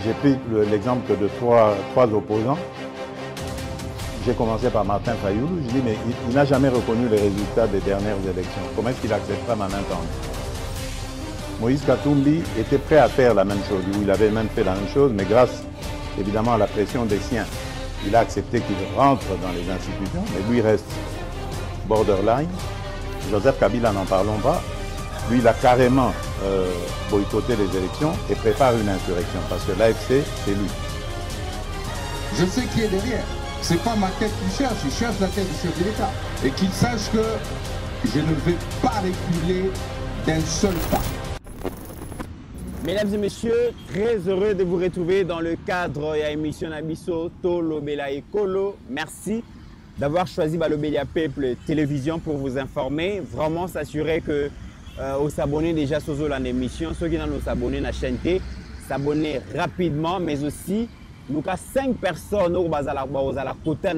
J'ai pris l'exemple de trois opposants. J'ai commencé par Martin Fayoulou. Je dis, mais il n'a jamais reconnu les résultats des dernières élections. Comment est-ce qu'il acceptera ma main tendue? Moïse Katumbi était prêt à faire la même chose. Il avait même fait la même chose, mais grâce évidemment à la pression des siens, il a accepté qu'il rentre dans les institutions, mais lui reste borderline. Joseph Kabila, n'en parlons pas. Lui, il a carrément boycotté les élections et prépare une insurrection parce que l'AFC, c'est lui. Je sais qui est derrière. C'est pas ma tête qu'il cherche, il cherche la tête du chef de l'État. Et qu'il sache que je ne vais pas reculer d'un seul pas. Mesdames et messieurs, très heureux de vous retrouver dans le cadre de l'émission Nabiso Tolobela Ekolo. Merci d'avoir choisi Balobela Peuple Télévision pour vous informer. Vraiment s'assurer que aux s'abonner déjà sur l'émission, ceux qui n'ont s'abonner à la chaîne, s'abonner rapidement, mais aussi nous avons 5 personnes au côté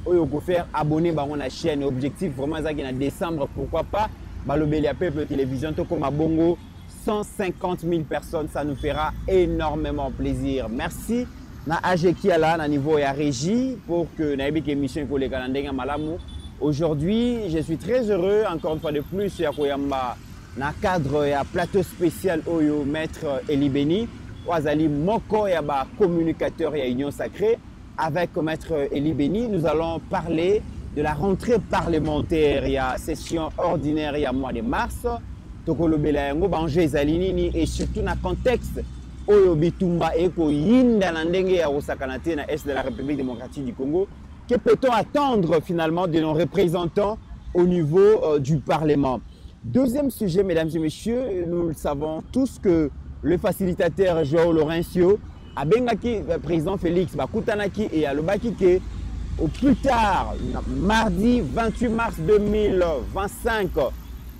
pour faire abonner à la chaîne. Objectif vraiment en décembre, pourquoi pas Balobela Peuple Télévision, tout comme à Bongo. 150 000 personnes, ça nous fera énormément plaisir. Merci na Ajeki ala na niveau ya régie pour que naibik émission pour les Canadiens malamu. Aujourd'hui, je suis très heureux encore une fois de plus ya koyamba na cadre ya plateau spécial oyo maître Elibeni Wazali moko ya ba communicateur ya Union Sacrée avec maître Elibeni. Nous allons parler de la rentrée parlementaire, il y a session ordinaire il y a mois de mars. Et surtout dans le contexte où Bitumba est yinda na ndenge ya Osakanate na est de la République démocratique du Congo, que peut-on attendre finalement de nos représentants au niveau du Parlement? Deuxième sujet, mesdames et messieurs, nous le savons tous que le facilitateur Joao Lourenço a bengaki président Félix Bakutanaki et Alobaki que au plus tard, mardi 28 mars 2025,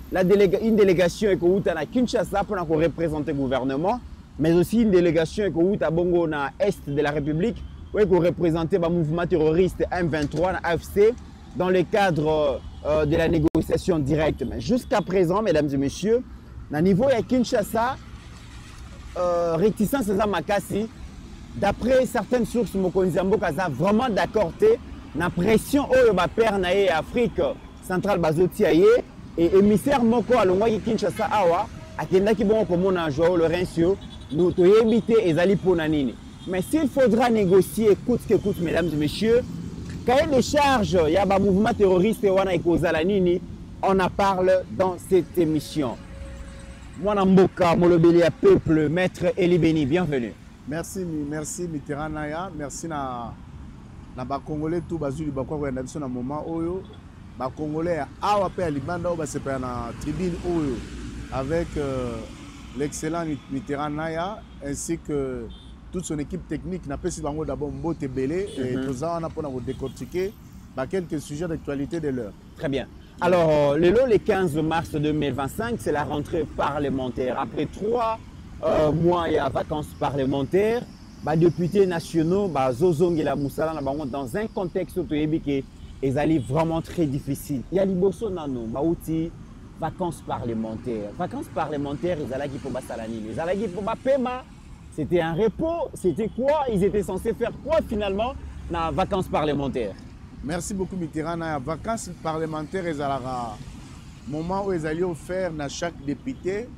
une délégation est à Kinshasa pour représenter le gouvernement, mais aussi une délégation est à Bongo, dans l'Est de la République, pour représenter le mouvement terroriste M23, la AFC, dans le cadre de la négociation directe. Mais jusqu'à présent, mesdames et messieurs, au niveau de Kinshasa, réticence à Makassi, d'après certaines sources, Mokonzambo a vraiment d'accordé la pression au père naé Afrique centrale Bazotiaye. Et émissaire Moko Alongwaki Kinshasa Awa, Akendaki bon comme on a Joao Lourenço, nous éviter les alliés pour Nanini. Mais s'il faudra négocier, coûte que coûte, mesdames et messieurs, cahier des charges, il y a un mouvement terroriste Wana et Kozalanini, on en parle dans cette émission. Moi, Mboka, Molobélia Peuple, maître Elibeni, bienvenue. Merci Mitterrand Naya, merci na Congolais tout Bazuli Bakwa dans un moment où les Congolais awa pe Libanda ba se pa na tribune oyo avec l'excellent Mitterrand Naya ainsi que toute son équipe technique n'a pas si bango d'abord Mbote Belé et tout ça on a pour décortiquer quelques sujets d'actualité de l'heure. Très bien. Alors le 15 mars 2025, c'est la rentrée parlementaire. Après 3 mois il y a vacances parlementaires, députés nationaux Zozongela Moussala dans un contexte qui ils allaient vraiment très difficile. Il y a Liboso Nano, Baouti, vacances parlementaires. Vacances parlementaires, ils allaient pour Bassalani. Ils allaient pour Pema. C'était un repos. C'était quoi? Ils étaient censés faire quoi finalement dans les vacances parlementaires? Merci beaucoup Mitterrand. Les vacances parlementaires, ils allaient moment où ils allaient offrir à chaque député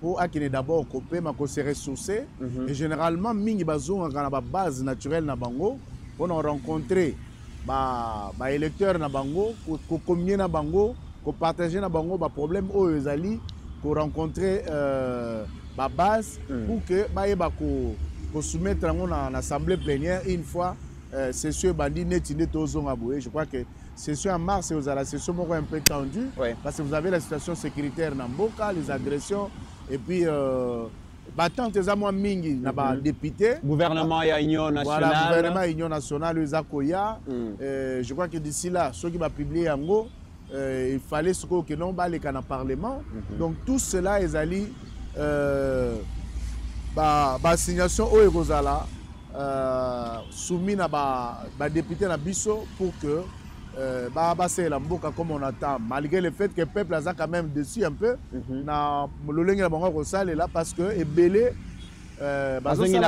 pour qu'il d'abord occupé, mais se ressourcer. Et généralement, mingi bazo on a base naturelle na bango pour nous rencontrer. Électeurs na bango, ko combien na bango, ko partager na bango problème aux ezali, ko rencontrer base pour que ko soumettre en assemblée plénière une fois session bandi netine tozonga boye. Je crois que session en mars c'est la session un peu tendue parce que vous avez la situation sécuritaire na Mboka, les agressions et puis batante eza mwa mingi na ba député gouvernement ya union nationale voilà gouvernement ya union nationale eza koya je crois que d'ici là ceux qui va publier yango il fallait ce que non baleka na parlement donc tout cela ezali ba assignation oyo ekozala soumis na ba député na biso pour que c'est la mboka comme on attend, malgré le fait que le peuple a quand même dessus un peu, na lolenge la bango kosala là parce que ebele bazongi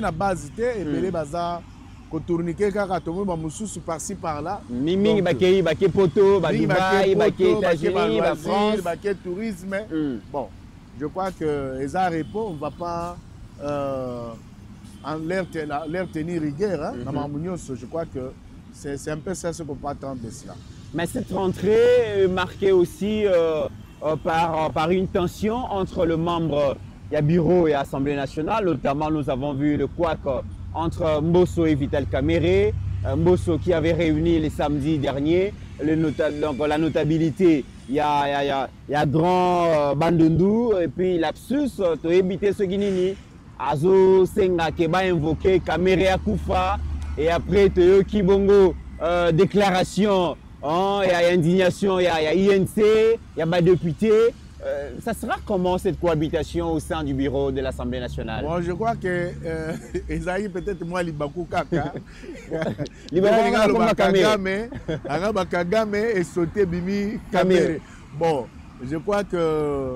na base té ebele baza ko tourniquer kaka to ba mususu par-ci par-là. Mimi bakei poto, ba Dubaï, bakei États-Unis, ba France, bakei tourisme. Bon, je crois que Eza Repo on va pas en l'air tenir rigueur hein, na mamunyoso, je crois que c'est un peu ça ce qu'on peut attendre de cela. Mais cette rentrée est marquée aussi par une tension entre le membre du bureau et l'Assemblée nationale. Notamment, nous avons vu le couac entre Mbosso et Vital Kamerhe. Mbosso qui avait réuni les samedis derniers donc, la notabilité. Il y a Grand Bandundu et puis Lapsus, tu as évité ce guinini. Azo Senga Keba invoqué Kamerhe Akufa. Et après, tu as Kibongo, déclaration, il y a indignation, il y a INC, il y a des députés. Ça sera comment cette cohabitation au sein du bureau de l'Assemblée nationale? Bon, je crois que Esaïe peut-être moi, Libakou Kaka. Libakou Kagame et sauté Bimi Kamerhe. Bon, je crois que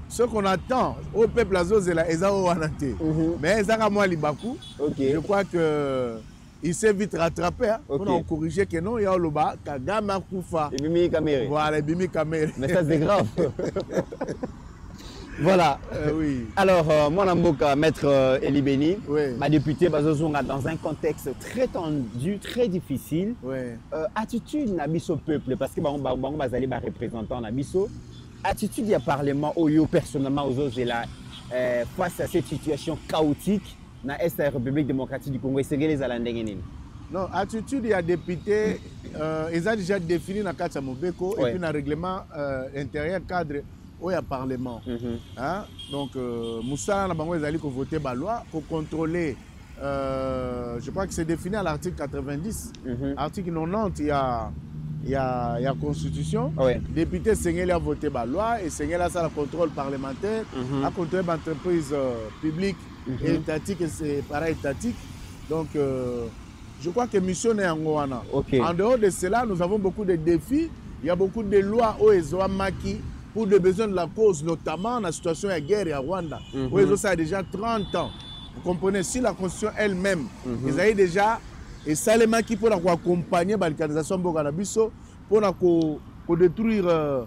ce qu'on attend au peuple Azozela, Ezao Wanate. Mais Ezara moi, Libakou, je crois que il s'est vite rattrapé hein, pour corriger que non, il y a le bas, Kagame Akufa. Et Bimi Kamerhe. Voilà, Bimi Kamerhe. Mais ça c'est grave. Voilà. Oui. Alors, moi, Namboka, maître Eli Beni, oui. Ma députée Bazozonga, dans un contexte très tendu, très difficile. Oui. Attitude Nabiso peuple, parce que Bango Bazali ba représentant Nabiso. Attitude du Parlement, Oyo personnellement aux autres, face à cette situation chaotique. Dans l'Est de la République démocratique du Congo, et c'est les Alandengeni. Non, attitude, il y a député, ils ont déjà défini dans le cadre de Mobeko et puis dans le règlement intérieur cadre où il y a Parlement. Hein? Donc, Moussa, ils ont voté la loi pour contrôler, je crois que c'est défini à l'article 90. Article 90, il y a Constitution. Député Sengeli a voté la loi et Sengeli a ça le contrôle parlementaire, a contrôlé l'entreprise publique. Étatique et c'est para-étatique. Donc, je crois que mission est en Goana. En dehors de cela, nous avons beaucoup de défis. Il y a beaucoup de lois au Maki pour des besoins de la cause, notamment dans la situation de guerre à Rwanda. Où ça a déjà 30 ans. Vous comprenez, si la Constitution elle-même, ils avaient déjà, et ça les Maki pour accompagner la balkanisation de Bokanabiso, pour détruire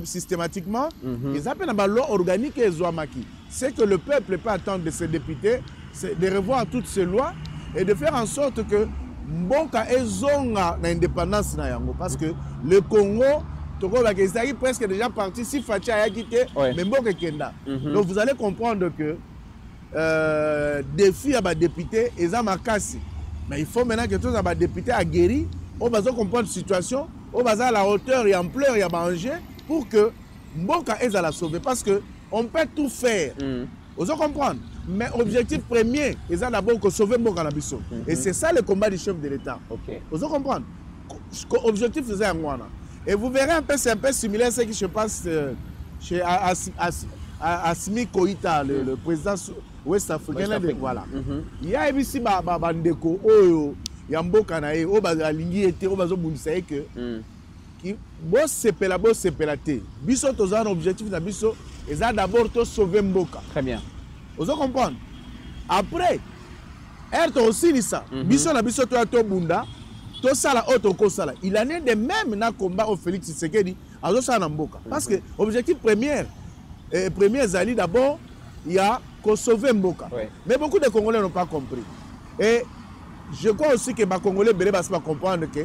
systématiquement, ils appellent la loi organique et Maki. C'est que le peuple peut attendre de ses députés, c'est de revoir toutes ces lois et de faire en sorte que Mboka ezonga na indépendance na yango parce que le Congo est presque déjà parti si Fatia a quitté mais Mboka kenda. Donc vous allez comprendre que défi à ba député eza makasi. Mais il faut maintenant que tous les députés aguerris on va comprendre la situation, on va à la hauteur et ampleur et à manger pour que Mboka eza la sauver parce que on peut tout faire. Vous comprenez? Mais l'objectif premier, c'est d'abord de sauver Mboka na biso. Et c'est ça le combat du chef de l'État. Vous comprenez? L'objectif c'est ça. Et vous verrez un peu, c'est un peu similaire à ce qui se passe chez Assimi Koïta, le président ouest-africain. Voilà. Il y a ici Bandeko, il y a Mboka na ye, Lingi était, que boss c'est pelaté. Biso toza un objectif na biso, et ça d'abord to sauver Mboka. Très bien. Vous comprenez? Après, être aussi ça. Biso na biso to bunda, to sala autre ko sala. Il en est de même na combat au Félix Tshisekedi, azo sala na Mboka. Parce que objectif premier zali d'abord, il y a qu'on sauver Mboka. Mais beaucoup de Congolais n'ont pas compris. Et je crois aussi que les Congolais ne comprendre que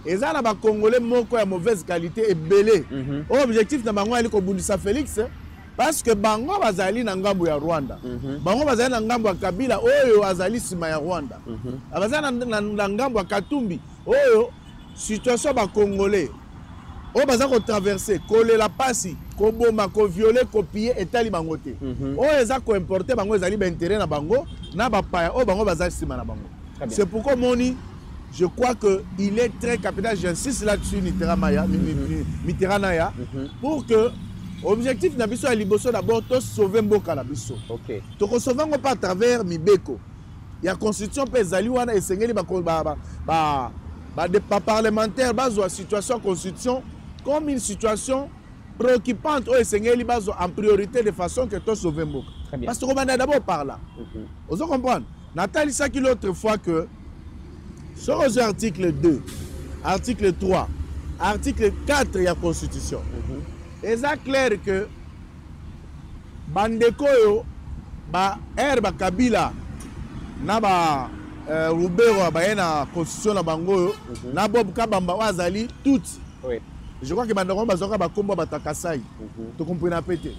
et ça na ba Congolais moko ya mauvaise qualité et belé. Objectif na bango ali ko bundisa Félix parce que bango bazali na ngambo ya Rwanda. Bango bazali na ngambo ya Kabila oyo azali sima ya Rwanda. Bazali na ngambo ya Katumbi oyo situation ba Congolais oyo baza kotraverse kolela pasi koboma koviole kopie etali bango te oyo eza koimporte bango ezali baintérêt na bango na bapaya oyo bango baza nsima na bango. C'est pourquoi moni je crois qu'il est très capital, j'insiste là-dessus Mitterrand Naya pour que objectif na biso ya liboso d'abord to sauver mboka na biso. OK. To sauver ngo pas à travers mibeko. Ya constitution pe ezali wana esengeli ba parlementaire bazo situation constitution comme une situation préoccupante ou esengeli bazo en priorité de façon que to sauver mboka. Parce que on va d'abord par là. Vous comprenez? Nathalie ça qui l'autre fois que sur l'article 2, article 3, article 4 de la Constitution, c'est clair que Bandeko yo, Herba Kabila, Naba Rubero, la Constitution na Bango, Nabob Kabamba Wazali, tout. Je crois que Bandeko Bazoka Bakombo Batakasai. Tu comprends la pété.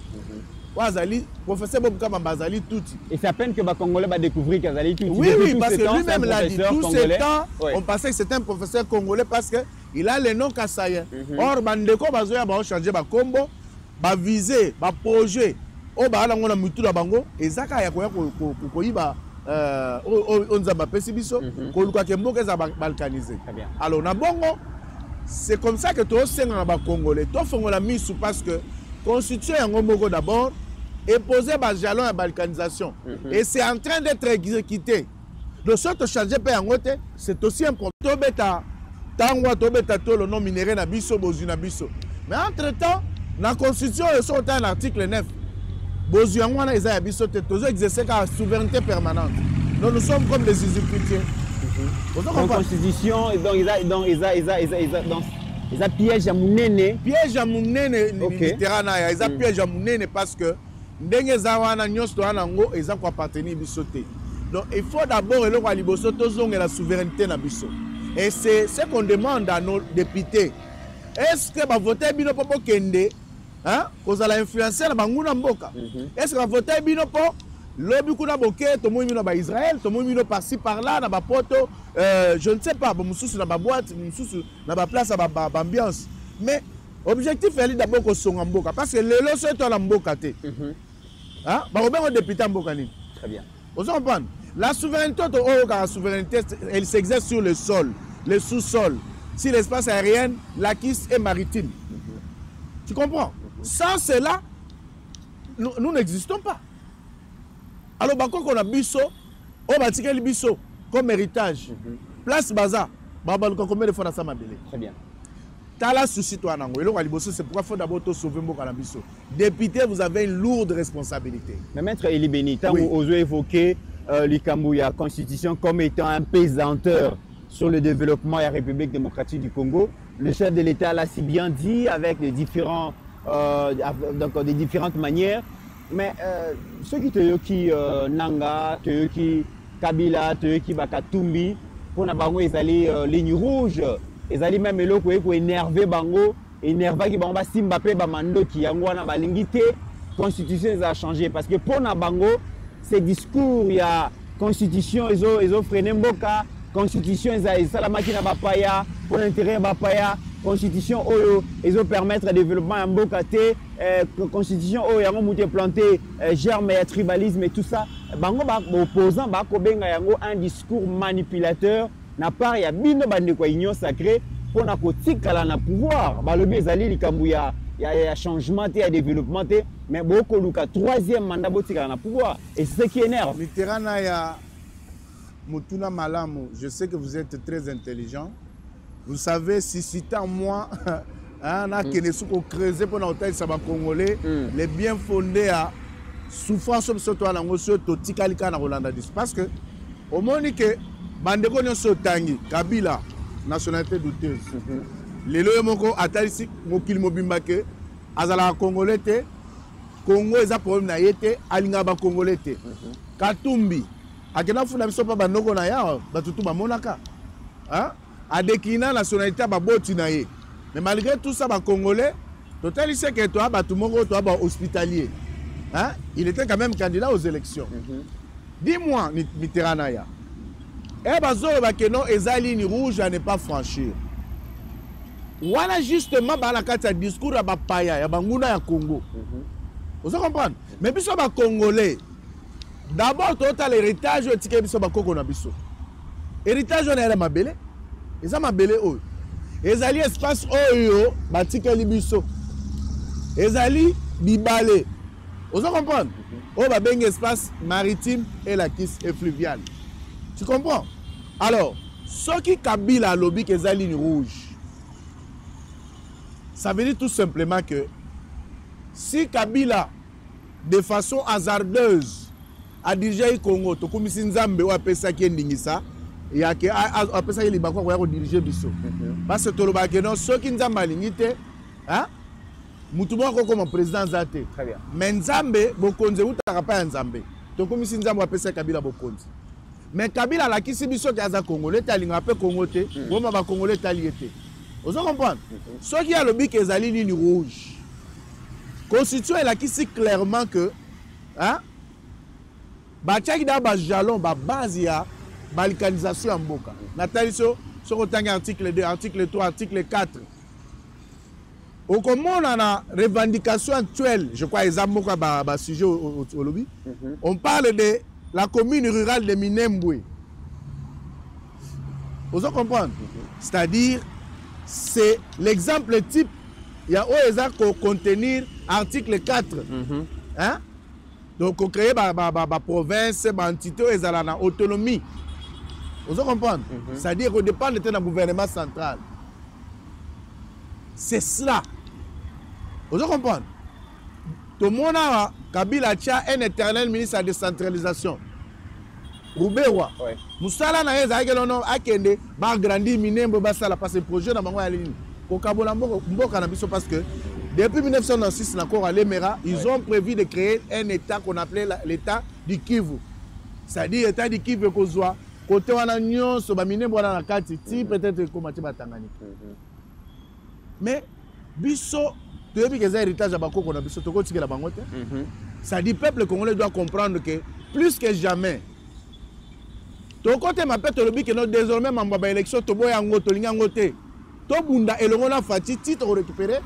Wazali, professeur Bob Kabamba Bazali tout. Et c'est à peine que les Congolais va découvrir qu'Azali tout. Oui, oui, parce que lui-même l'a dit. Tout ce temps, on pensait que c'était un professeur congolais parce qu'il a le nom Kassaye. Or, Bandeko Bazoya va changer ba combo, ba viser, ba projet. Oh, bah là on a mutu la bango. Et Zaka ya koya koyiba on zaba pesibiso. Koluka kembo keza balkanisé. Alors na bongo, c'est comme ça que toi c'est na ba congolais. Toi fongo la mise parce que constituer un homo d'abord et poser un jalon à balkanisation. Et c'est en train d'être exécuté. De sorte que changer pas en côté, c'est aussi un problème. Tobeta, tangwa tobeta to le nom minéré na biso bozu na biso. Mais entre-temps, la constitution est sortie en article 9. Bozu wana eza biso te tozo exercer la souveraineté permanente. Donc nous sommes comme des usufruitiers. La constitution ils ont piège à Mounene. Piège à Mounene, Mitterrand, ils ont piège à Mounene parce que Ndenge Zawana Nyos Toanango, ils ont appartenu à sauter. Donc il faut d'abord la souveraineté na biso. Et c'est ce qu'on demande à nos députés. Est-ce que va voter bino popo kende, hein, cause à l'influencer la banguna mboka. Est-ce que va voter bino po lobby kuna boké, to mo mino ba Israël, to mo mino par-ci par-là na ba poto, je ne sais pas, mususu na ba boîte, mususu na ba place ba ambiance. Mais objectif est d'abord ko songa mboka parce que le lo so to la mboka te. Hein? Ba robin député mboka ni. Très bien. Vous comprenez? La souveraineté, la souveraineté, elle s'exerce sur le sol, le sous-sol, sur l'espace aérien, l'acquis et maritime. Tu comprends? Sans cela, nous n'existons pas. Alors, quand on a biso, on va tirer le biso comme héritage. Place Baza, combien de fois ça m'a belé? Très bien. Tala souci toi nango. C'est pourquoi il faut d'abord sauver Mboka na biso. Député, vous avez une lourde responsabilité. Mais maître Eli Beni, tant vous osez évoquer l'Ikambouya Constitution comme étant un pesanteur sur le développement de la République démocratique du Congo, le chef de l'État l'a si bien dit avec des différentes manières. Mais ceux qui te Nanga, qui Kabila, qui Bakatumbi, pour na bango ils allaient ligne rouge, ils allaient même énerver bango, énerver qui bango simba pe bamando qui yango na balingité, constitution a changé parce que pour na bango ces discours il y a constitution ils ont freiné mboka, constitution ils ça la machine bapaya pour l'intérêt bapaya. Constitution ils ont permettre le développement en Bokate, constitution yango mouté planté germe et tribalisme et tout ça. Bango ba opposant ba ko benga yango un discours manipulateur na part ya bino bande ko union sacrée pour na ko tikala na pouvoir. Ba lobi ezali likambu ya changement et développement mais boko luka troisième mandat botikala na pouvoir et c'est ce qui énerve. Mitterrand ya Mutuna Malamu, je sais que vous êtes très intelligent. Vous savez, si c'était moi, on a creusé pour notre Congolais, les bien fondés à souffrance sur toi, parce que au moment que Bandeko Nyosotangi, Kabila, nationalité douteuse, les loyaux Atalisi, Mokil Mobimbake, Azala Congolais, Congo est un problème na yete, Alingaba Congolais. Katumbi, Akena Funa Bisopa Bandoko Naya, Batutu Bamonaka. Hein? A décliné la nationalité babotinaye. Mais malgré tout ça, les Congolais, total il sait que toi, tout le monde toi hospitalier. Hein? Il était quand même candidat aux élections. Dis-moi, Mitterrand Naya. Eh bazo que non, eza ligne rouge à ne pas franchir. wana justement ba la kati ya discours ya bapaya ya banguna ya Congo. Vous comprenez? Mais biso ba congolais. D'abord total l'héritage etike biso ba koko na biso. Héritage on est mabele. Eza mabele oyo. Ezali espace oyo batikeli biso. Ezali bibale. Vous comprenez? Oh ba bengi espace maritime et la kiss et fluvial. Tu comprends? Alors, ce qui Kabila lobby que la ligne rouge, ça veut dire tout simplement que si Kabila, de façon hasardeuse, a dirigé le Congo, to comme si Nzambe ou appelle ça qui est ndingisa, il y a que appelle ça qui est libakwa pour diriger biso. Parce que tout le monde non, ceux qui Nzambe alingité, hein? Mutumo ko comme président Zate. Très bien. Mais Nzambe bokonze ou pas Nzambe. To comme si Nzambe appelle ça Kabila bokonze. Mais Kabila la kisi biso ki aza Congolais tali ngape Congo te, boma ba Congolais tali ete. Vous comprenez? Ce qui a le bic ezali ligne rouge. Constitution la kisi clairement que hein ba tchaki da ba jalon ba base ya balkanisation en mboka. Natali so kotanga article 2, article 3, article 4. Au comment on a la revendication actuelle, je crois ezamboka ba sujet au lobby. On parle de la commune rurale de Minembwe. Vous comprenez? C'est-à-dire, c'est l'exemple type. Il y a où contenir article 4. Hein? Donc, on crée la province, l'entité, la autonomie. Vous comprenez? C'est-à-dire qu'on dépend de un gouvernement central. C'est cela. Vous comprenez? Tout le monde a Kabila tia un éternel ministre de la décentralisation. Roubewa. Moussala na yeza akelono akende ba grandi Minembwe basala parce que projet na bango ya ligne. Kokabola mboka na biso parce que depuis 1996 na Kora Lemera, ils ont prévu de créer un état qu'on appelait l'état du Kivu. C'est-à-dire l'état du Kivu kozwa côté wana nyonso ba Minembwe na kati ti peut-être komati batangani. Mais biso tu que les héritages à Bakoko, ça dit le peuple congolais doit comprendre que plus que jamais, ton côté m'appelle que désormais, ma élection, tu bois en goto, lingangote, to bunda et le rona fati, titre récupéré,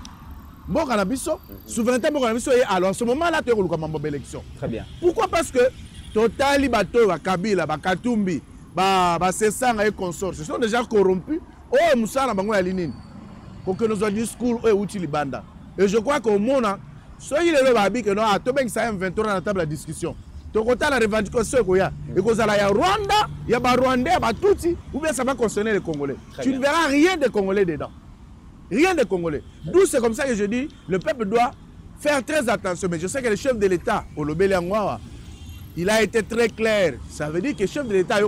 bon canabiso, souveraineté, bon canabiso, et alors en ce moment-là, tu es comme ma élection. Très bien. Pourquoi? Parce que Total, Bato, Kabila, Katumbi, Sessang et consorts, ce sont déjà corrompus. Oh, Moussa, Bango et Linine. Pour que nos discours aient outil Libanda. Et je crois qu'au monde, soyez les babis que nous avons ça 23 dans la table de discussion. Tu as la revendication et que il y a Rwanda, il y a Rwandais, il y a Tutsi, ou bien ça va concerner les Congolais. Tu ne verras rien de Congolais dedans. Rien de Congolais. D'où c'est comme ça que je dis, le peuple doit faire très attention. Mais je sais que le chef de l'État, il a été très clair. Ça veut dire que le chef de l'État, le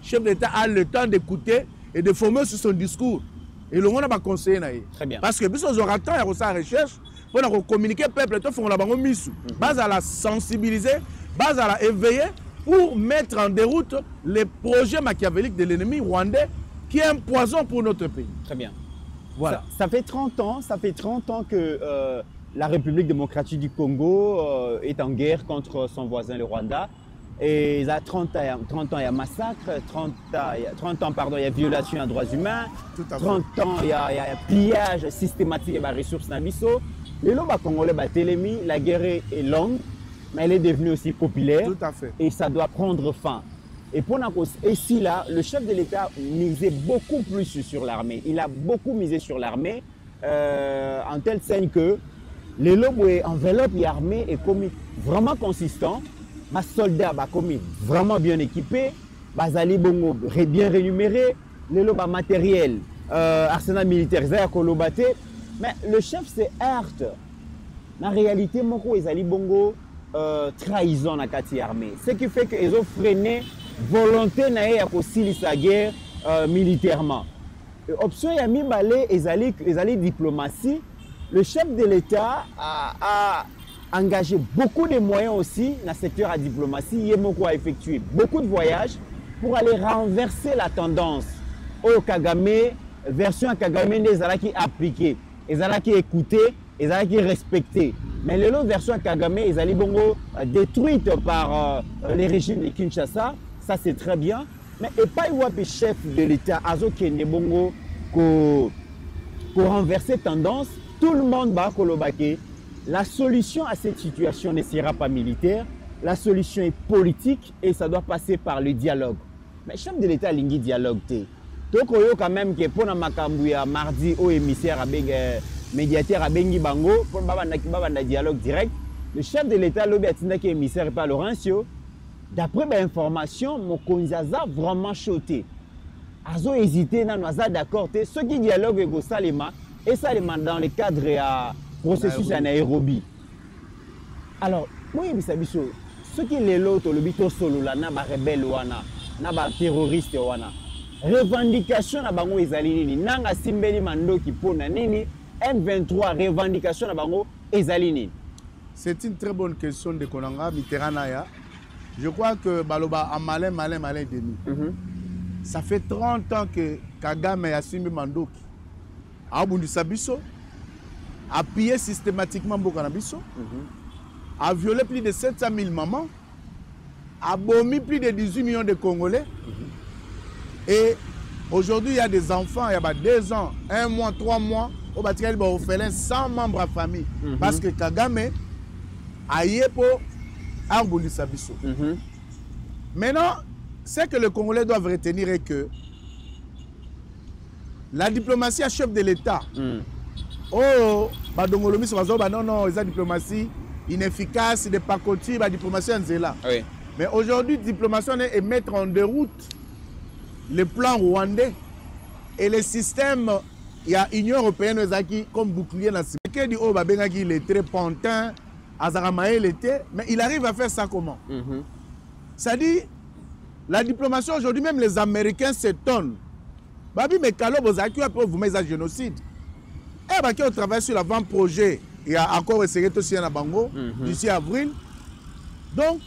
chef de l'État a le temps d'écouter et de former sur son discours. Et le monde a conseillé. Très bien. Parce que nous aurons temps de faire recherche pour communiquer au peuple, il la base à la sensibiliser, base à la éveiller pour mettre en déroute les projets machiavéliques de l'ennemi rwandais qui est un poison pour notre pays. Très bien. Voilà. Ça fait 30 ans que la République démocratique du Congo est en guerre contre son voisin le Rwanda. Et il y a 30 ans, il y a massacre, 30 ans, pardon, il y a violation des droits humains, 30 ans, il y a pillage systématique des ressources nabiso. Les lois congolais, la guerre est longue, mais elle est devenue aussi populaire. Tout à fait. Et ça doit prendre fin. Et pour ici, là, le chef de l'État misait beaucoup plus sur l'armée. Il a beaucoup misé sur l'armée, en telle scène que les lobes enveloppe armée est commis vraiment consistant. Les soldats commis vraiment bien équipés, les bongo bien rémunérés, les lobes matériels, arsenal militaire, mais le chef se heurte. En réalité, moko ezali bongo trahison na kati armée. Ce qui fait qu'ils ont freiné volonté na ya kosilisa guerre militairement. Option ya mibale ezali diplomatie. Le chef de l'État a engagé beaucoup de moyens aussi dans le secteur de la diplomatie. Yemoko a effectué beaucoup de voyages pour aller renverser la tendance au Kagame, version Kagame des Alaki appliquée, les Alaki écoutés, les Alaki respectés. Mais les autres versions Kagame, les Alaki bongo détruites par les régimes de Kinshasa, ça c'est très bien. Mais et pas le chef de l'État, Azo Kenebongo, pour renverser tendance, tout le monde va kolobake. La solution à cette situation ne sera pas militaire, la solution est politique et ça doit passer par le dialogue. Mais le chef de l'État a lingi dialogue. Donc, quand même que pour Makambuya mardi au émissaire médiateur à Bengi Bango, pour un dialogue direct, le chef de l'État l'obé qui émissaire par Laurencio. D'après mes informations, mon konzaza vraiment choté. Azo hésité, naza d'accord. Ceux qui dialoguent avec Salema et Salema dans le cadre du processus à Nairobi. Alors, moi, ceux qui les l'autre, le bito solo là, na ba rebelle wana, na ba terroriste wana. Revendication na bango ezali nini? Nanga simbeli mandoki pona nini? M23 revendication na bango ezali nini? C'est une très bonne question de Konanga Mitterrand. Je crois que Baloba a malin demi. Ça fait 30 ans que Kagame a Simbi Mandoki a Bundisa Bisso, a pillé systématiquement Bokanabiso, a violé plus de 700 000 mamans, a bombé plus de 18 millions de Congolais. Et aujourd'hui, il y a des enfants, il y a 2 ans, 1 mois, 3 mois, au bâtiment de orphelin sans membres à famille. Parce que Kagame a yé pour Arbulisa Bisso. Maintenant, ce que le Congolais doivent retenir est que la diplomatie à chef de l'État. Oh, Badongolomi non, non, c'est une diplomatie inefficace, de pacotille, la diplomatie en Zéla. Oui. Mais aujourd'hui, la diplomatie est mettre en déroute le plan rwandais et le système. Il y a l'Union européenne qui comme bouclier dans ce qui dit oh il est très pantin, Azaramae l'été, mais il arrive à faire ça comment? Ça dit la diplomatie aujourd'hui, même les Américains s'étonnent. Babi mais Kalo Bozaki a pour vous mettre un génocide. Et bah qui on travaille sur l'avant-projet, il y a encore essayé aussi à Bango d'ici avril. Donc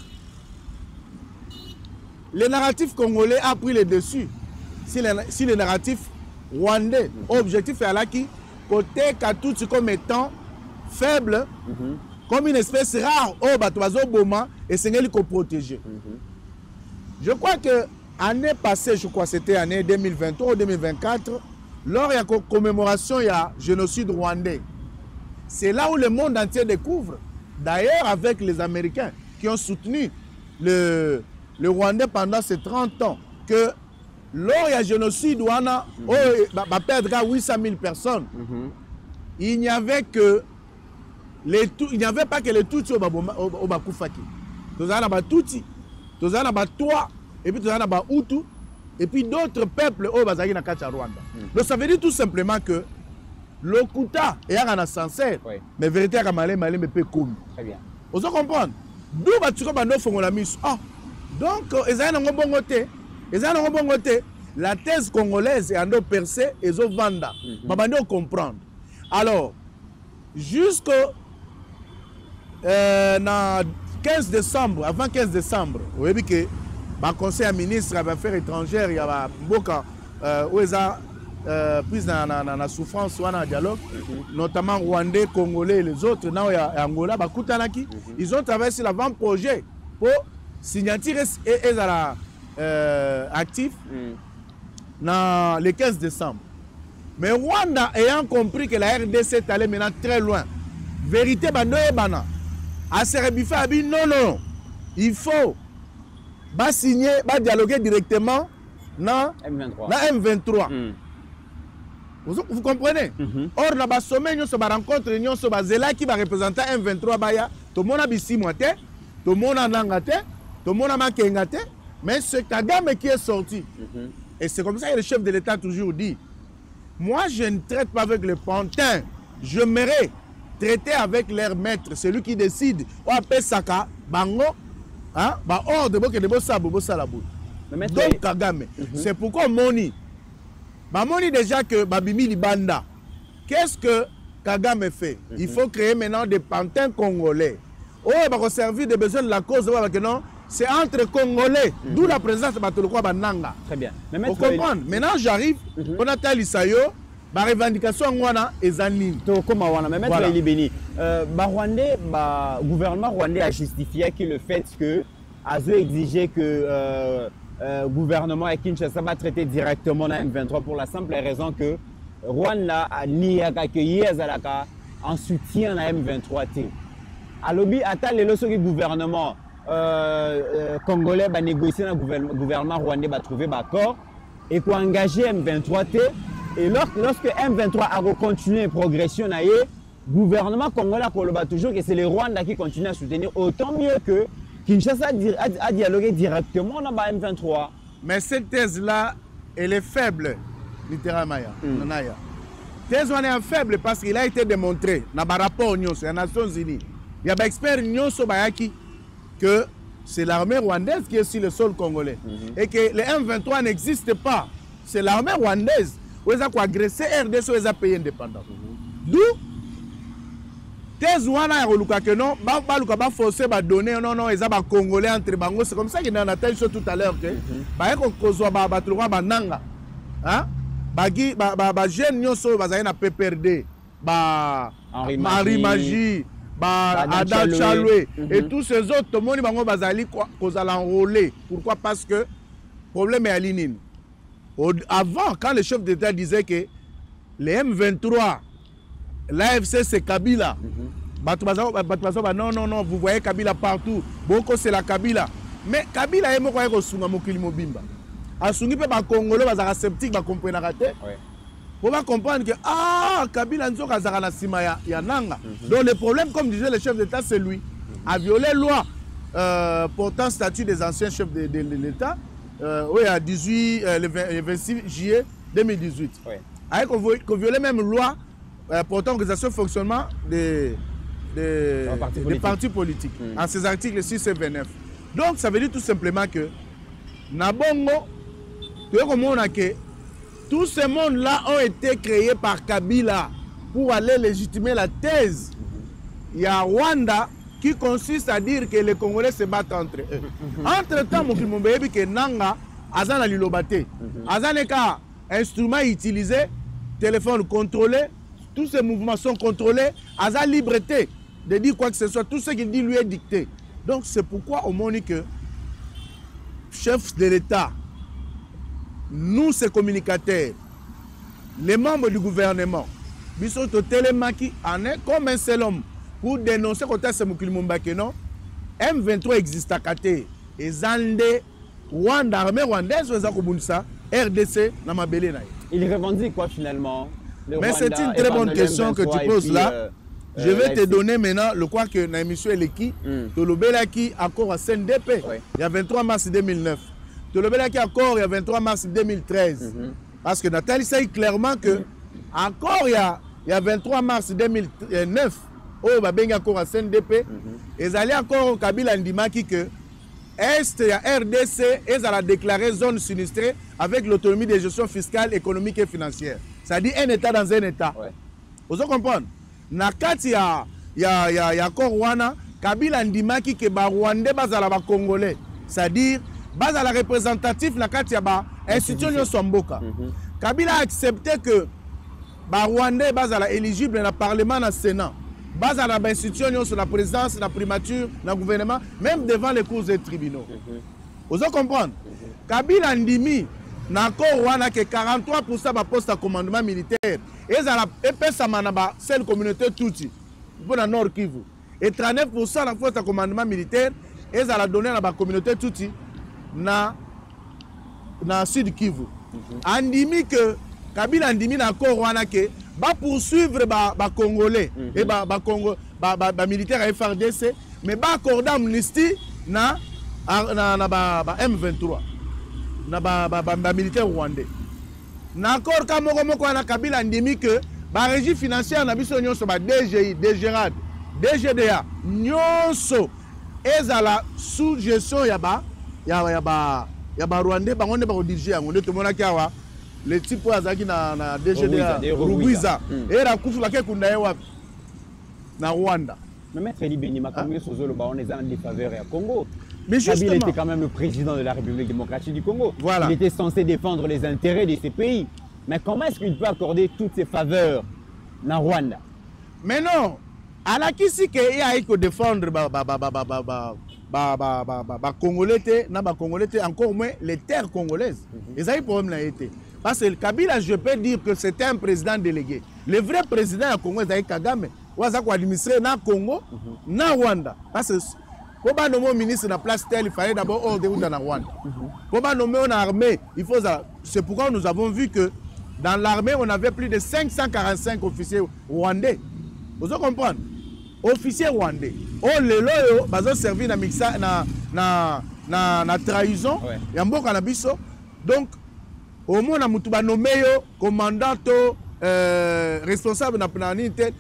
le narratif congolais a pris le dessus. Si le narratif rwandais, objectif est là qui côté Katouti comme étant faible, comme une espèce rare, au Batoazo Boma et c'est elle qu'on protège. Je crois que l'année passée, je crois que c'était l'année 2023 ou 2024, lors de la commémoration, il y a génocide rwandais. C'est là où le monde entier découvre, d'ailleurs avec les Américains qui ont soutenu le Rwandais pendant ces 30 ans, que lors du génocide, on a perdre 800 000 personnes. Il n'y avait que il n'y avait pas que les Tutsis au Bakufaki. Nous avons les Tutsis, nous avons les Toa, et puis nous avons les Hutu, et puis d'autres peuples au Bazaki na Kacha Rwanda. Donc ça veut dire tout simplement que l'Okuta est un sincère, mais vérité est malé mais peu commis. Très bien. Vous comprenez? D'où Batsuko Bando font la mise. Ah, donc la thèse congolaise est en percée et zo vanda. Babando comprendre. Alors, jusqu'au 15 décembre, avant 15 décembre, vous voyez que le conseil ministre des Affaires étrangères, il y a beaucoup prise dans la souffrance ou dans le dialogue, notamment Rwandais, Congolais et les autres, Angola, ils ont travaillé sur l'avant-projet pour signature et actif le 15 décembre. Mais Rwanda ayant compris que la RDC est allée maintenant très loin, vérité, à Serebifa a dit non, il faut signer, dialoguer directement dans M23. Vous comprenez? Or, là, le sommet, nous sommes rencontre, nous sommes là qui va représenter M23, tout le monde a bissi moité, tout le monde a nangaté, tout le monde a makengate, mais c'est Kagame qui est sorti. Et c'est comme ça que le chef de l'État toujours dit, moi je ne traite pas avec les pantins, je m'aimerais traiter avec leur maître, celui qui décide, ou appelle Saka, Bango, ordre de Bossabo, Salabou. Donc Kagame, c'est pourquoi Moni déjà que Babimi Libanda, qu'est-ce que Kagame fait? Il faut créer maintenant des pantins congolais. Oh, il va servir des besoins de la cause, c'est entre Congolais, d'où la présence de Batolokwa Bananga. Très bien. Vous comprenez? Maintenant j'arrive, on a Talisayo, la revendication est anime. Mais maître Elibeni, le gouvernement rwandais a justifié que le fait que Azo exigeait que gouvernement à Kinshasa va traiter directement la M23 pour la simple raison que Rwanda a nié accueilli Azalaka en soutien à M23. Alobi ata lelo soki gouvernement congolais va négocier avec le gouvernement rwandais va trouver un accord et pour engager M23 et lorsque M23 a continué progression le gouvernement congolais a toujours que c'est le Rwanda qui continue à soutenir, autant mieux que Kinshasa a dialogué directement avec M23. Mais cette thèse-là, elle est faible, littéralement. Thèse est faible parce qu'il a été démontré dans le rapport aux Nations Unies. Il y a des experts que c'est l'armée rwandaise qui est sur le sol congolais. Et que les M23 n'existent pas. C'est l'armée rwandaise. Où ils ont agressé RDC, où ils ont payé indépendant. D'où thèse wana que non, ba forcer ba donner non ils ont congolais entre bango, c'est comme ça qu'il en a entendu tout à l'heure que ba ko kozwa ba tulwa ba nanga. Hein? Ba jeune nyoso bazali na PPRD, ba Henri Magie, ba Adam Chaloué et tous ces autres tout le monde bango bazali kozala enrôler. Pourquoi? Parce que problème est à l'inine. Avant, quand le chef d'État disait que les M23, l'AFC c'est Kabila, non, vous voyez Kabila partout, Boko c'est la Kabila. Mais Kabila est moko ko sunga mokili mobimba. Asungi pe ba Congolais ba sceptique ba comprendre raté. Pour comprendre que Kabila nzoka zaka na sima ya nanga. Donc le problème, comme disait le chef d'État, c'est lui a violé la loi portant statut des anciens chefs de l'État. Oui, à le 26 juillet 2018. Oui. Avec qu'on violait même loi portant organisation et fonctionnement des partis politiques. En ces articles 6 et 29. Donc, ça veut dire tout simplement que Nabongo, tous ces mondes-là ont été créés par Kabila pour aller légitimer la thèse. Il y a Rwanda qui consiste à dire que les Congolais se battent entre eux. Entre-temps, mon bébi que Nanga, Azana Lilobate, Azaneka, instrument utilisé, téléphone contrôlé, tous ces mouvements sont contrôlés, Azan liberté de dire quoi que ce soit, tout ce qu'il dit lui est dicté. Donc c'est pourquoi au moment que chef de l'État, nous ces communicateurs, les membres du gouvernement, ils sont au télémaki en est comme un seul homme. Pour dénoncer que c'est Moukili non, M23 existe à côté. Et Zande, Rwanda, armée rwandaise, RDC, Namabele. Il revendique quoi finalement? Mais c'est une très bonne question que tu poses là. Je vais te donner maintenant le quoi que dans l'émission Eleki, Tolobelaki accord à CNDP, il y a 23 mars 2009. Tolobelaki accord il y a 23 mars 2013. Parce que Nathalie sait clairement que encore il y a 23 mars 2009. Oh, bah, ben encore à CNDP. Ils allaient encore au Kabila Ndimaki que Est et RDC, ils allaient déclarer zone sinistrée avec l'autonomie de gestion fiscale, économique et financière. C'est-à-dire un État dans un État. Vous comprenez? Nakati il y a encore Rwanda, Kabila Ndimaki que ba Rwandais bazala ba Congolais. C'est-à-dire bazala représentatif nakati ya ba institution Somboka. Kabila a accepté que ba Rwandais bazala éligible dans le Parlement, dans le Sénat. Base à l'institution, sur la présidence, la primature, le gouvernement, même devant les cours et tribunaux. Vous comprenez? Kabila Ndimi, n'ako Rwanda que 43% de poste à commandement militaire. Et ça a celle communauté touti pour la Nord Kivu. Et 39% de poste à commandement militaire. Et ça a donné à la communauté touti na Sud Kivu. Andimi que Kabila Ndimi n'ako Rwanda que va poursuivre les Congolais et les militaires à FRDC, mais va accorder amnistie na M23, na militaire rwandais. N'accord comme na Kabila Ndimi que la régie financière na biso nyonso ba DGI, DGRAD, DGDA nyonso ezala sous gestion ya ba rwandais bango ne ba diriger yango nde tomona kawa. Les types qui na DGDA, Rugwiza, et la Koufou laquelle qu'on a eu na Rwanda. Mais Maître Eli Benima, comme les Sozolo, on est en défaveur à Congo. Mais justement, il était quand même le président de la République démocratique du Congo. Voilà. Il était censé défendre les intérêts de ces pays. Mais comment est-ce qu'il peut accorder toutes ces faveurs na Rwanda? Mais non, à la qui si qu'il y a défendre Congolais, encore moins les terres congolaises. Et ça, il problème là été. Parce que Kabila, je peux dire que c'était un président délégué. Le vrai président du Congo, c'est Kagame. Il a administré dans le Congo, dans le Rwanda. Parce que pour nommer ministre de la place telle, il fallait d'abord hors de route dans le Rwanda. Pour nommer une armée, il faut ça. C'est pourquoi nous avons vu que dans l'armée, on avait plus de 545 officiers rwandais. Vous comprenez? Officiers rwandais. Oh, les loyaux, ils ont servi dans la trahison. Il y a un bon cannabis. Donc, au moins, on a nommé commandant responsable de la unité.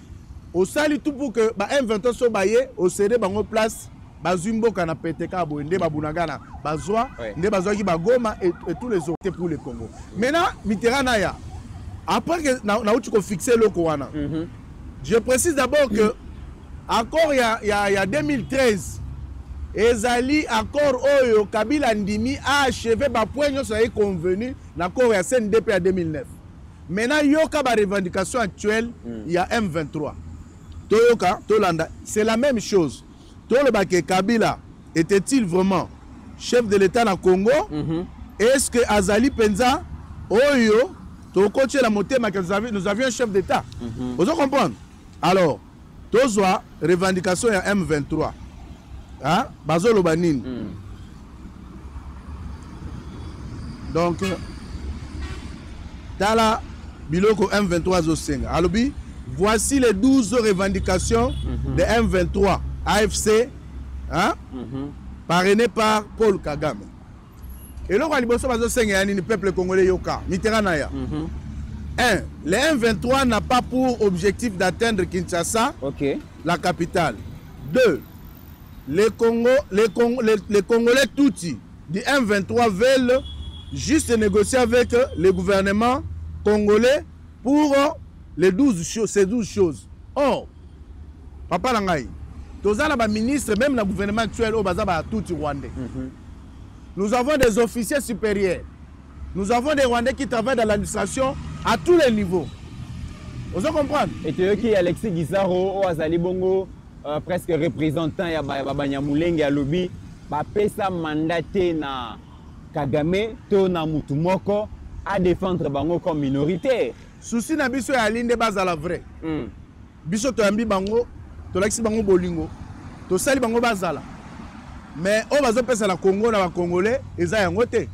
Au sali tout pour que M23 soit baillé, au CD, en place, Bazumbo, kana PTK, Boende, Babunagana, Bazoa, Ndebazoa qui Bagoma et tous les autres pour le Congo. Maintenant, Mitterrand, après que nous avons fixé le Kouana, je précise d'abord que, encore il y a 2013, Ezali, accord Oyo, Kabila Ndimi a achevé, point convenu, l'accord à CNDP en 2009. Maintenant, il y a une revendication actuelle, il y a M23. Toyoka, Tolanda, c'est la même chose. Tolobake Kabila était-il vraiment chef de l'État dans le Congo? Est-ce que Azali Penza, Oyo, Tokoche la montée, nous avions un chef d'État? Vous comprenez? Alors, Tozwa, revendication il y a M23. Hein? Bazolo Banin. Donc, Tala Biloko M23 Zosenga. Alobi, voici les 12 revendications de M23 AFC, hein? Parrainé par Paul Kagame. Et là, le peuple congolais Yoka, Mitterrand. 1. Les M23 n'a pas pour objectif d'atteindre Kinshasa, la capitale. 2. Les Congolais Tutsi du M23 veulent juste négocier avec le gouvernement congolais pour ces 12 choses. Or, Papa Langaï, tous les ministres, même le gouvernement actuel, au Bazaba Tutsi Rwandais. Nous avons des officiers supérieurs. Nous avons des Rwandais qui travaillent dans l'administration à tous les niveaux. Vous comprenez? Et tu qui Alexis Guizaro, Azali Bongo, presque représentant ya Banyamulenge ya lobby, ba pesa mandaté na Kagame to na Mutumoko à défendre bango comme minorité. Souci na biso ya linde bazala vrai. Biso to yambi bango, to laksi bango bolingo. To sali bango bazala. Mais on va se la Congo na Congolais et ça yango te.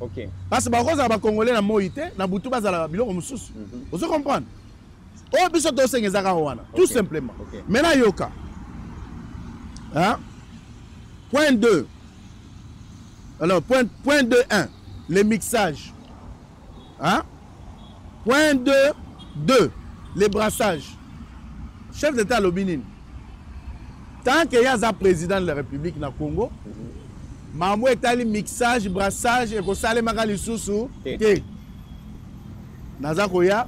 Parce que bakoza ba Congolais na moité na butu bazala biloko mususu. Vous comprenez? Oh biso to sengezaka wana, tout simplement. Maintenant yoka. Hein? Point 2. Alors point 2.1, le mixage. Hein? Point 2, les brassages. Chef d'État Lobinin. Tant qu'il y a un président de la République dans le Congo, Mamou est allé mixage, brassage, et que ça les magali sous Nazakoya,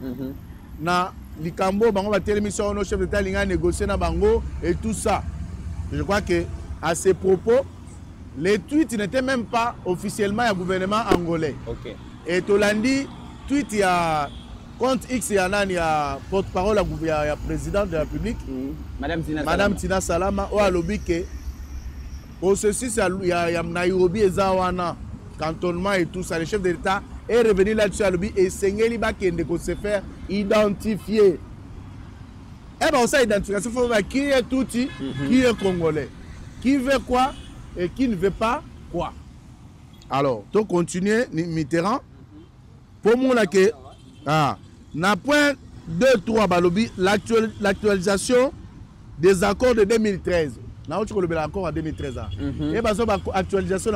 na Likambo, Bango va télémission, nos chefs d'État linga négocier na Bango et tout ça. Je crois que à ces propos, les tweets n'étaient même pas officiellement un gouvernement angolais. Et Tolandi, tweet il y a compte X, il y a porte-parole il y a président de la République, Madame Tina Salama, ou à l'obike. Au ceci, il y a Nairobi et Zawana, cantonnement et tout ça. Le chef de l'État est revenu là-dessus à l'obike et Seigneur Libakende qu'on se faire identifier. Eh bien, on s'est identifié. Il faut voir qui est Tutsi, qui est Congolais. Qui veut quoi et qui ne veut pas quoi. Alors, tu continues, Mitterrand. Pour moi, na point 2-3, balobi, l'actualisation des accords de 2013. Na tu connais l'accord en 2013. Et bah, actualisation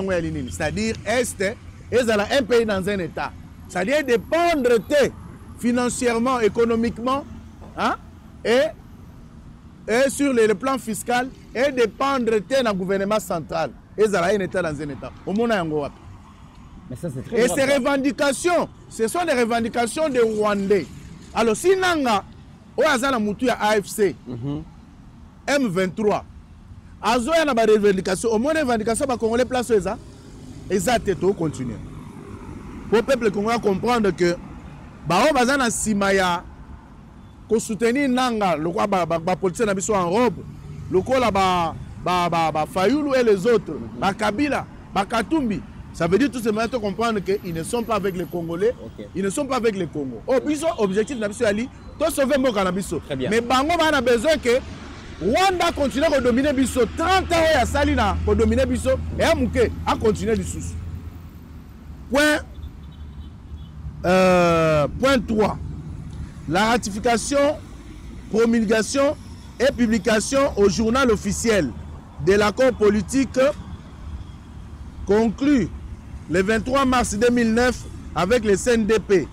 c'est-à-dire est un pays dans un état. C'est-à-dire dépendre financièrement, économiquement, hein, et sur le plan fiscal, et dépendre d'un gouvernement central. Et ça un état dans un état. Au monde mais ça, c'est très et ces revendications, ce sont des revendications des Rwandais. Alors si Nanga, au hasard Moutou à AFC, M23, Azo y a des revendications, au moins des revendications, on les place ça. Et ça, c'est tout continuer. Pour le peuple congolais comprendre que, on va dans Simaya, qu'on soutenir Nanga, le quoi, politicien n'a en robe, le quoi là-bas, Fayoulou et les autres, Kabila, Katumbi. Ça veut dire tout simplement de comprendre qu'ils ne sont pas avec les Congolais, ils ne sont pas avec les Congos. Objectif de Ali, tout sauver mon cannabis. Mais Bango a besoin que Rwanda continue à dominer Bisso. 30 ans à Salina pour dominer Bisso et à Mouké à continuer du sous. Point 3. La ratification, promulgation et publication au journal officiel de l'accord politique conclu le 23 mars 2009 avec le CNDP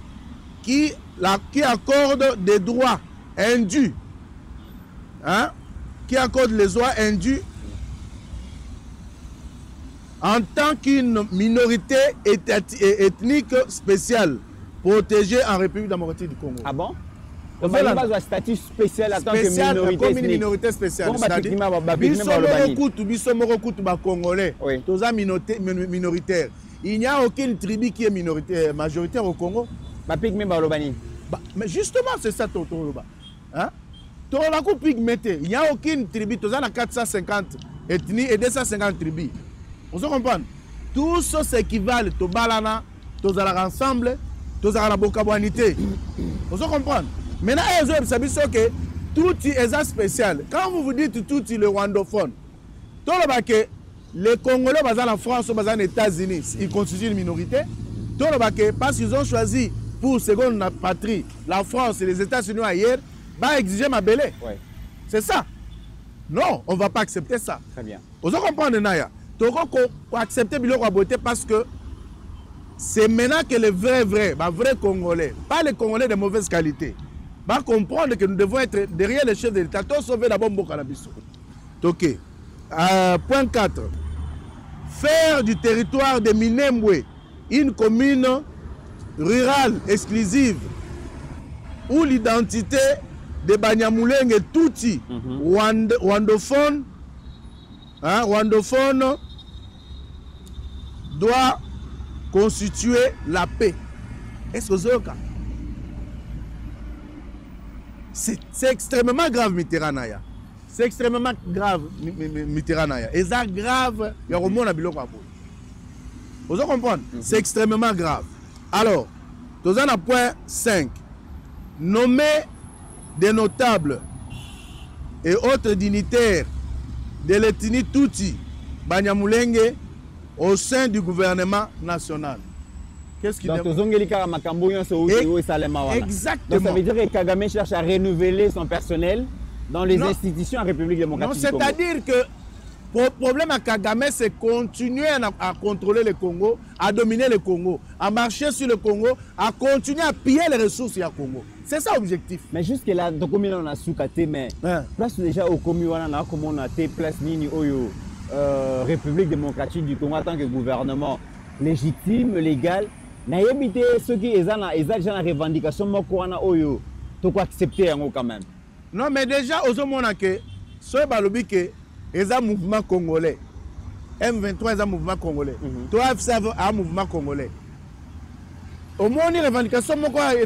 qui accorde des droits indus, qui accorde les droits indus en tant qu'une minorité ethnique spéciale protégée en République démocratique du Congo. Ah bon? Donc, il y a un statut spécial en tant que minorité spéciale. Minoritaire. Il n'y a aucune tribu qui est majoritaire au Congo. Mais justement, c'est ça, Totoroba. Il n'y a aucune tribu. Il y a 450 ethnies et 250 tribus. Vous comprenez? Tous s'équivalent. Tous les ensemble. Tous les bokabouanité. Vous comprenez? Maintenant, vous savez que tout est spécial. Quand vous dites tout le rwandophone, les Congolais basés en France ou basés aux États-Unis, ils constituent une minorité. Parce qu'ils ont choisi pour seconde patrie la France et les États-Unis ailleurs, exiger ma belé. C'est ça. Non, on ne va pas accepter ça. Très bien. Vous comprenez, Naya? Il faut accepter la beauté parce que c'est maintenant que les vrais Congolais, pas les Congolais de mauvaise qualité, va comprendre que nous devons être derrière les chefs de l'État. Tout sauver d'abord Mboka na biso. Ok. Point 4. Faire du territoire de Minembwe une commune rurale exclusive où l'identité de Banyamulenge et Tutsi, rwandophone, doit constituer la paix. Est-ce que c'est le cas? C'est extrêmement grave, Mitterrand. C'est extrêmement grave, Mitterrand. Et ça grave, il y a un monde à Biloko. Vous comprenez? C'est extrêmement grave. Alors, nous avons un point 5. Nommer des notables et autres dignitaires de l'ethnie Tutsi, Banyamulenge, au sein du gouvernement national. Qu'est-ce qu'il Exactement. Donc ça veut dire que Kagame cherche à renouveler son personnel dans les institutions en République démocratique du Congo. C'est-à-dire que le problème à Kagame, c'est continuer à contrôler le Congo, à dominer le Congo, à marcher sur le Congo, à continuer à piller les ressources du Congo. C'est ça l'objectif. Mais jusque-là, on a soukate, mais place déjà au Congo, on a place Nini Oyo, République démocratique du Congo en tant que gouvernement légitime, légal. Naïbité, ceux qui ont déjà la revendication, il faut accepter quand même. Non, mais déjà, aux hommes, ceux qui ont un mouvement congolais, M23 est un mouvement congolais, toi, FCA un mouvement congolais. Au moins, les revendications,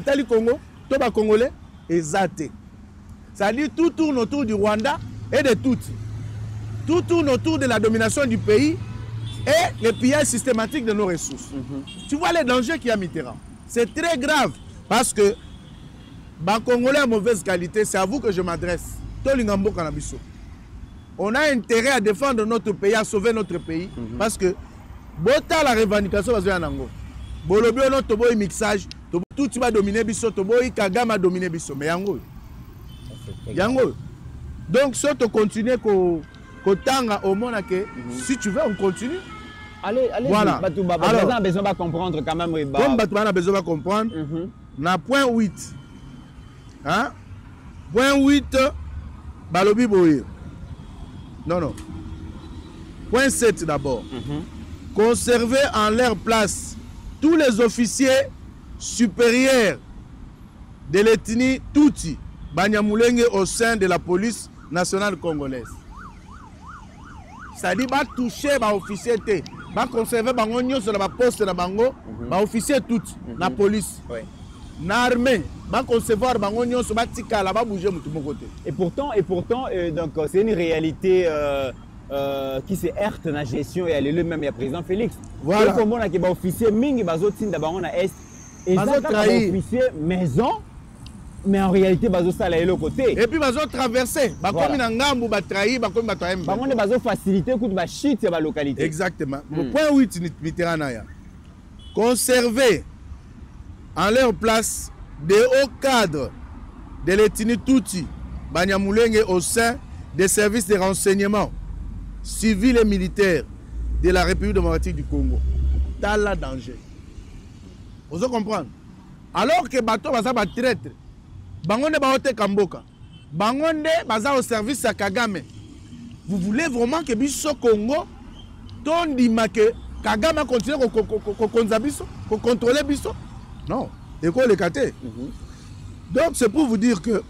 c'est le Congo, tout le Congolais, exact. C'est-à-dire tout tourne autour du Rwanda et de Tutsi. Tout tourne autour de la domination du pays et le pillage systématique de nos ressources. Tu vois les dangers qu'il y a Mitterrand. C'est très grave parce que les Congolais à mauvaise qualité, c'est à vous que je m'adresse. On a intérêt à défendre notre pays, à sauver notre pays parce que la revendication va Bolobio notre boy mixage, tout va dominer biso, boy Kagame a dominé biso, mais yango. Donc si tu continues Kotanga au monde si tu veux on continue. Allez, voilà. Alors, on a besoin de comprendre quand même. Comme on a besoin de comprendre, on a point 8. Hein? Point 8, Balobi Boye. Non. Point 7 d'abord. Conserver en leur place tous les officiers supérieurs de l'ethnie Tutsi, Banyamulenge au sein de la police nationale congolaise. C'est-à-dire va toucher les officiers, va conserver les sur la poste de bango, les officiers Tutsi, la police. L'armée va concevoir les officiers, va bouger de côté. Et pourtant donc c'est une réalité qui se heurtent dans la gestion et le même, il y a président Félix. Voilà. Comme on a des officiers, mingi bazo tinda bango na est. Et ça des officiers maison, mais en réalité bazo sala et le côté. Et puis bazo traverser, ba comme na ngambu ba trahi, ba comme ba toem. Bango ne bazo faciliter coup ba shit ya ba localité. Exactement. Le point 8 Mitterrand ya. Conserver en leur place des hauts cadres de l'ethnie Tutsi, Banyamulenge au sein des services de renseignement civils et militaires de la République démocratique du Congo. Dans la danger. Vous comprenez? Alors que bateau baza ba traître, bangonde ba hote Kamboka, bangonde baza au service à Kagame. Vous voulez vraiment que biso Congo tondima que Kagame continue à contrôler biso? Non. Et quoi les catés? Donc c'est pour vous dire que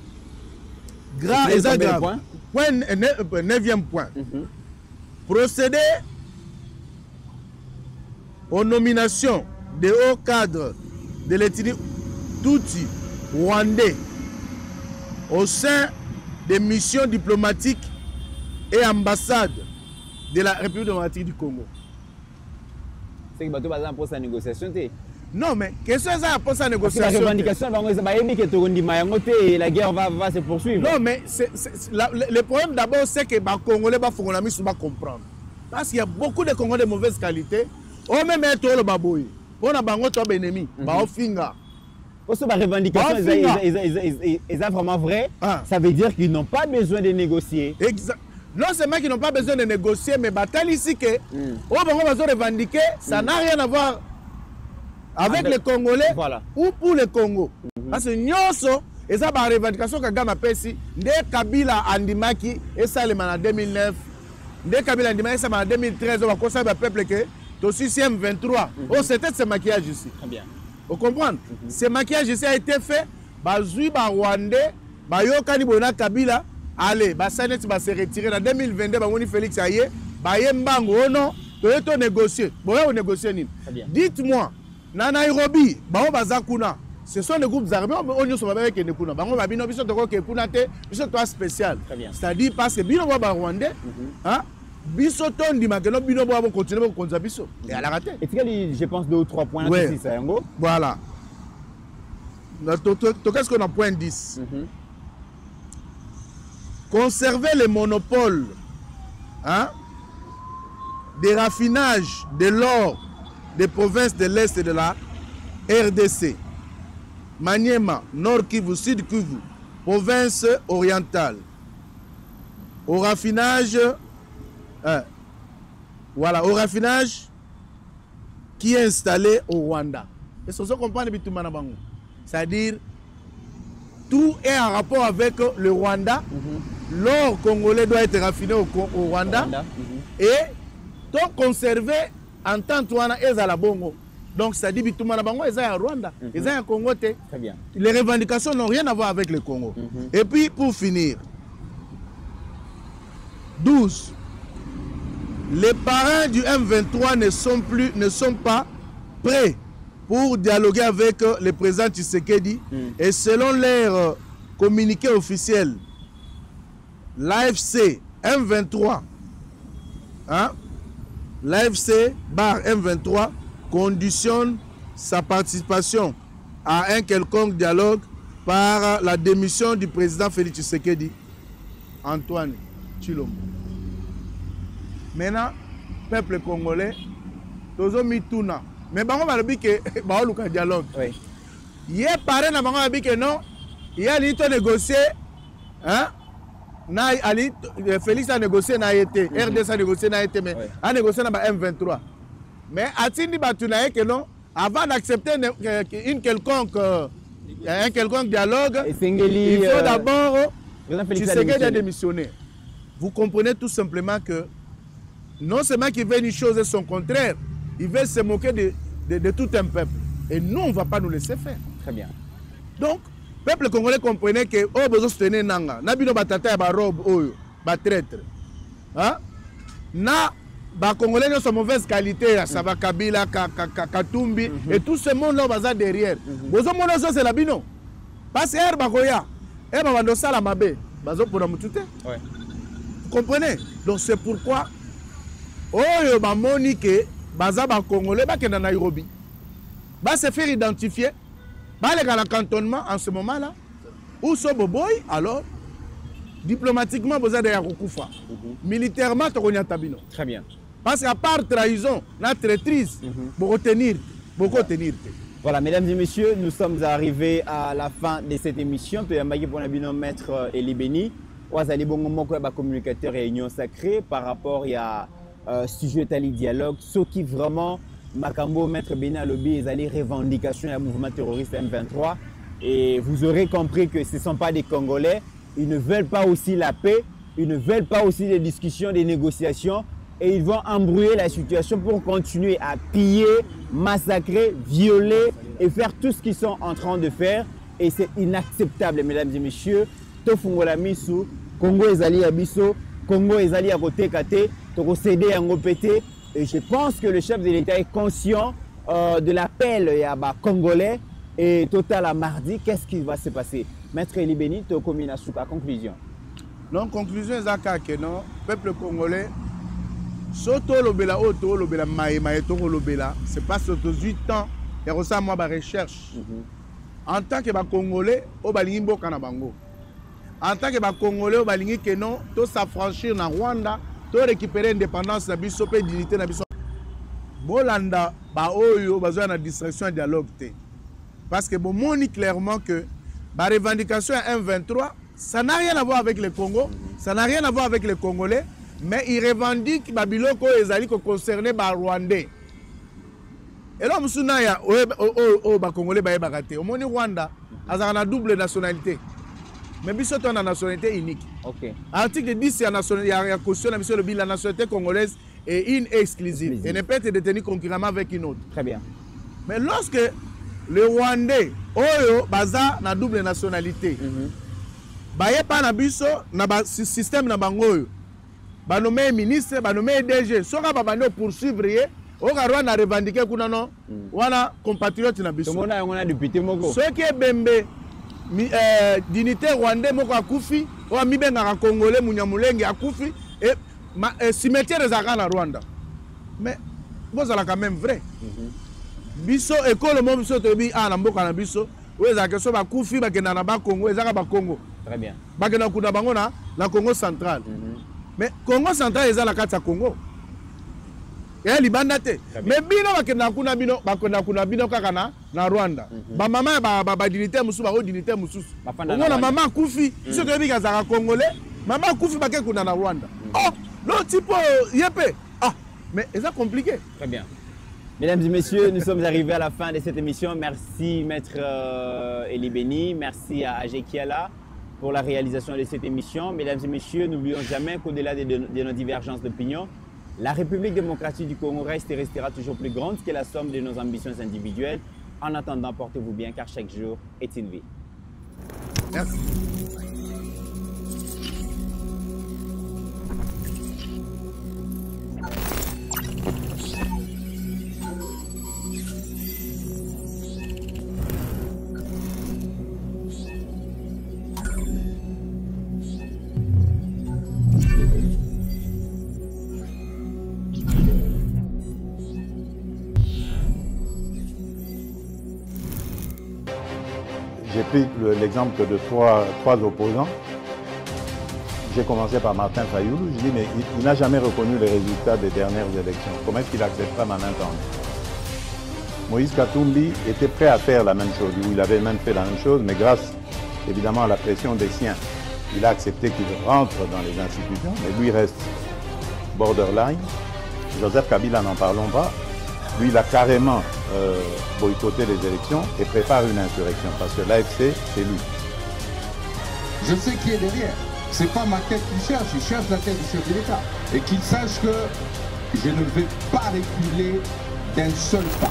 grave et grave. Point 9e point. Procéder aux nominations des hauts cadres de l'ethnie Tutsi rwandais au sein des missions diplomatiques et ambassades de la République démocratique du Congo. C'est que bateau bazan pour sa négociation. Non, mais qu'est-ce que ça pour sa négociation? La revendication, la guerre va se poursuivre. Non, mais le problème d'abord, c'est que les Congolais vont comprendre. Parce qu'il y a beaucoup de Congolais de mauvaise qualité. On même être le baboui. On a un ennemi. On finga. Pour ce revendication, est vraiment vrai. Ça veut dire qu'ils n'ont pas besoin de négocier. Exact. Non seulement qu'ils n'ont pas besoin de négocier, mais bataille ici que on va revendiquer, ça n'a rien à voir avec les Congolais ou pour le Congo. Parce que nous, et ça va revendication que Kagame a pesi, dès Kabila andimaki et ça le en 2009, dès Kabila andimaki ça en 2013, on va conserver le peuple que au 6e 23. Oh, c'était ce maquillage ici. Très bien. Vous comprenez? Ce maquillage ici a été fait, bazui ba Rwandais, ba yokani bona Kabila. Allez, Bassanet va se retirer en 2022, Félix Aye, Bayembango, oh non, tu vas négocier. Bon, négocier. Dites-moi, na Nairobi, Bazakuna, ce sont des groupes armés, on ne sait pas que nous sommes Bango Babino, ils sont toi spécial. C'est-à-dire parce que Bino Rwandais, Bisoton dit que Bino va continuer à continuer Biso. Et à la raté. Et je pense 2 ou 3 points. Voilà. Qu'est-ce qu'on a point 10? Conserver le monopole des raffinages de l'or des provinces de l'Est et de la RDC. Maniema, Nord Kivu, Sud Kivu, province orientale. Au raffinage, voilà, au raffinage qui est installé au Rwanda. Est-ce que vous comprenez bien tout le monde? C'est-à-dire, tout est en rapport avec le Rwanda. L'or congolais doit être raffiné au Rwanda. Et donc conservé en tant que Rwanda et à la Bongo. Donc ça dit que tout le monde est à Rwanda, ils sont à Congo. Très bien. Les revendications n'ont rien à voir avec le Congo. Et puis pour finir, 12. Les parents du M23 ne sont pas prêts pour dialoguer avec le président Tshisekedi. Et selon leur communiqué officiel, l'AFC M23, l'AFC bar M23 conditionne sa participation à un quelconque dialogue par la démission du président Félix Tshisekedi, Antoine Tshilombo. Maintenant, peuple congolais, tozo mituna. Mais bango va dire que bango le dialogue. Oui. Hier paré na bango va dire que non, il y a l'ito négocier, na ali Félix a négocié na été, RDC a négocié na été, mais a négocié na M23. Mais atindi batuna que non, avant d'accepter un quelconque dialogue, il faut d'abord Tshisekedi a démissionné. Vous comprenez tout simplement que non seulement qu'il veut une chose et son contraire, il veut se moquer de tout un peuple. Et nous, on ne va pas nous laisser faire. Très bien. Donc, le peuple congolais comprenait que oh besoin soutenir nanga, na bino batata ya ba robe oyo, ba traître. Na ba congolais ne sont mauvaise qualité, ça va Kabila, Katumbi et tout ce monde là baza derrière. Besoin mon ça c'est la bino. Parce que bakoya, ba bando sala mabe, bazo pour mutute. Ouais. Vous comprenez? Donc c'est pourquoi, oyo ba monique, baza ba Congolais, ba kena Nairobi, ba se faire identifier, ba les gars cantonnement en ce moment-là, ou so boboy, alors, diplomatiquement, vous avez des Yakufa. Militairement, tu connais Tabino. Très bien. Parce qu'à part trahison, la traîtrise, beaucoup tenir. Voilà, mesdames et messieurs, nous sommes arrivés à la fin de cette émission. Tu as pour le maître Eli Beni. Wazali bongo moko ba communicateur réunion sacrée par rapport à sujet à dialogue. Ce qui vraiment Makambo maître Beni a lobby les allées revendications du mouvement terroriste M23. Et vous aurez compris que ce ne sont pas des Congolais. Ils ne veulent pas aussi la paix. Ils ne veulent pas aussi des discussions, des négociations. Et ils vont embrouiller la situation pour continuer à piller, massacrer, violer et faire tout ce qu'ils sont en train de faire. Et c'est inacceptable, mesdames et messieurs. Tofungola misu, Congo ezali abiso, Congo ezali à côté kate, toko cédé en pété. Et je pense que le chef de l'État est conscient de l'appel à Congolais. Et total à mardi, qu'est-ce qui va se passer? Maître Eli Beni, tu as commis une conclusion. Non, conclusion est que non, peuple congolais. Soto lobela oto lobela maïma eto lobela c'est pas sur 18 ans et ça moi ba recherche en tant que ba congolais o balingi mboka na bango en tant que ba congolais o balingi que non to s'affranchir na Rwanda to récupérer indépendance na biso pe dignité na biso bolanda ba oyo bazwa na distraction dialogue té parce que bon moni clairement que ba revendication M23 ça n'a rien à voir avec le Congo, ça n'a rien à voir avec les Congolais. Mais ils revendiquent Babylone qui concerné les Rwandais. Et là, nous Congolais bagate. Au moins Rwanda, ils ont une double nationalité. Mais ils ont une nationalité unique. Okay. Article 10, il y a caution la nationalité congolaise est une exclusive. Et ne peut être détenue concurremment avec une autre. Très bien. Mais lorsque les Rwandais ont une double nationalité, ils n'ont pas un système na bango. Ba nommé ministre, ba nommé DG, soka ba bano poursuivre ye, o ga rwanda revendiquer kuna no, wana compatriote na biso. Tomona yongona député moko. Ce qui est bembe dignité rwandais moko akufi, o mibenga ka congolais munyamulenge akufi et cimetière ezaka na Rwanda. Mais vous allez quand même vrai. Biso école mo biso to bi na mboka na biso, o ezaka so ba kufi ba kena na ba Congo, ezaka ba Congo. Très bien. Ba kena kuna bango na la Congo centrale. Mais Congo central est à la carte Congo. Et elle est bandate. Mais bino bakena kuna bino kaka na Rwanda. Ba mama ba dignité musu ba dignité musu. On maman kufi, ce que bika za congolais, maman kufi ba kuna na Rwanda. Oh, l'autre type yepé. Ah, mais c'est compliqué. Très bien. Mesdames et messieurs, nous sommes arrivés à la fin de cette émission. Merci maître Eli Beni, merci à Ajekiala pour la réalisation de cette émission. Mesdames et messieurs, n'oublions jamais qu'au-delà de nos divergences d'opinion, la République démocratique du Congo reste et restera toujours plus grande que la somme de nos ambitions individuelles. En attendant, portez-vous bien car chaque jour est une vie. Merci. J'ai pris l'exemple de trois opposants. J'ai commencé par Martin Fayoulou. Je dis, mais il n'a jamais reconnu les résultats des dernières élections. Comment est-ce qu'il acceptera ma main tendue? Moïse Katumbi était prêt à faire la même chose. Il avait même fait la même chose, mais grâce évidemment à la pression des siens, il a accepté qu'il rentre dans les institutions, mais lui reste borderline. Joseph Kabila, n'en parlons pas. Lui, il a carrément boycotté les élections et prépare une insurrection parce que l'AFC, c'est lui. Je sais qui est derrière. C'est pas ma tête qu'il cherche, il cherche la tête du chef de l'État. Et qu'il sache que je ne vais pas reculer d'un seul pas.